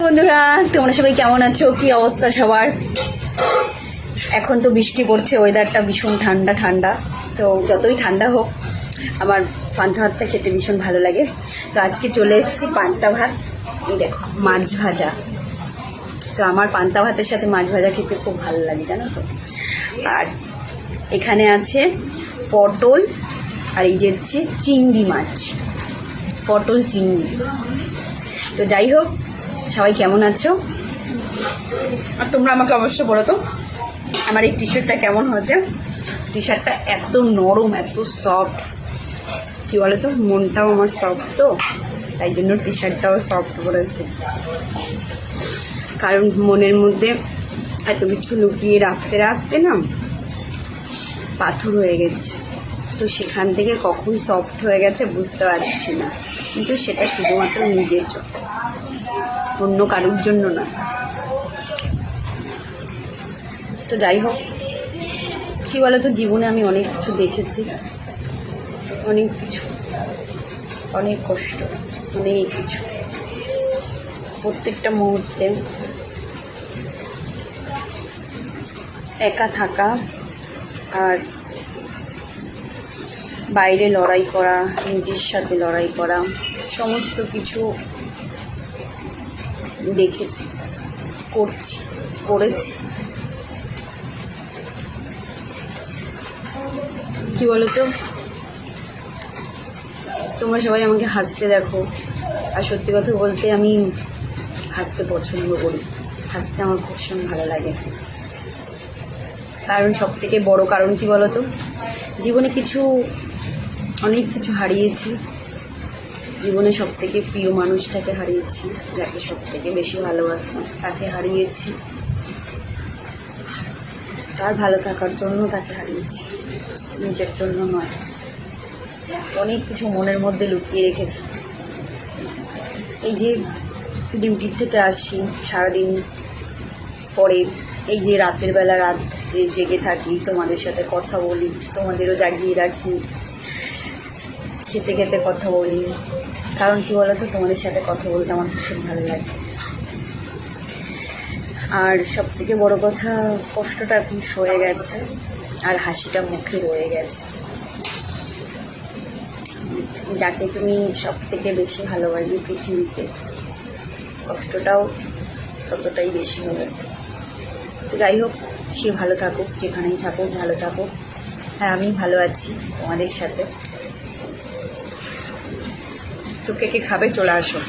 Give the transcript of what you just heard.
বন্ধুরা, তোমরা সবাই কেমন আছো? কি অবস্থা সবার? এখন তো বৃষ্টি পড়ছে, ওয়েদারটা ভীষণ ঠান্ডা ঠান্ডা। তো যতই ঠান্ডা হোক, আমার পান্তা ভাতটা খেতে ভীষণ ভালো লাগে। তো আজকে চলে এসেছি পান্তা ভাত। এই দেখো, মাছ ভাজা। তো আমার পান্তা ভাতের সাথে মাছ ভাজা খেতে খুব ভালো লাগে, জানো তো। আর এখানে আছে পটল, আর এই যে হচ্ছে চিংড়ি মাছ, পটল চিংড়ি। তো যাই হোক, সবাই কেমন আছো? আর তোমরা আমাকে অবশ্যই বলো তো আমার এই টি শার্টটা কেমন হয়েছে। টি শার্টটা এত নরম, এত সফট, কী বলো তো, মনটাও আমার সফট, তো তাই জন্য টি শার্টটাও সফট পড়েছে। কারণ মনের মধ্যে এত কিছু লুকিয়ে রাখতে রাখতে না পাথর হয়ে গেছে। তো সেখান থেকে কখন সফট হয়ে গেছে বুঝতে পারছি না, কিন্তু সেটা শুধুমাত্র নিজের জন্য, অন্য কারোর জন্য না। তো যাই হোক, কী বলো তো, জীবনে আমি অনেক কিছু দেখেছি, অনেক কিছু, অনেক কষ্ট, অনেক কিছু। প্রত্যেকটা মুহূর্তে একা থাকা আর বাইরে লড়াই করা, নিজের সাথে লড়াই করা, সমস্ত কিছু দেখেছি, করছি, করেছি। কী বলো তো, তোমরা সবাই আমাকে হাসতে দেখো, আর সত্যি কথা বলতে আমি হাসতে পছন্দ করি, হাসতে আমার ভীষণ ভালো লাগে। কারণ সবথেকে বড় কারণ কী বলো তো, জীবনে অনেক কিছু হারিয়েছি। জীবনে সবথেকে প্রিয় মানুষটাকে হারিয়েছি, যাকে সবথেকে বেশি ভালোবাসতাম তাকে হারিয়েছি। তার ভালো থাকার জন্য তাকে হারিয়েছি, নিজের জন্য নয়। অনেক কিছু মনের মধ্যে লুকিয়ে রেখেছি। এই যে ডিউটি থেকে আসি সারাদিন পরে, এই যে রাতের বেলা রাতে জেগে থাকি, তোমাদের সাথে কথা বলি, তোমাদেরও জাগিয়ে রাখি, খেতে খেতে কথা বলি। কারণ কী বলো তো, তোমাদের সাথে কথা বলতে আমার ভীষণ ভালো লাগে। আর সবথেকে বড় কথা, কষ্টটা এখন সয়ে গেছে, আর হাসিটা মুখে রয়ে গেছে। যাকে তুমি সবথেকে বেশি ভালোবাসবে পৃথিবীতে, কষ্টটাও ততটাই বেশি হবে। তো যাই হোক, সে ভালো থাকুক, যেখানেই থাকুক ভালো থাকুক। আর আমি ভালো আছি তোমাদের সাথে। তো কে কে খাবে চলে আসো।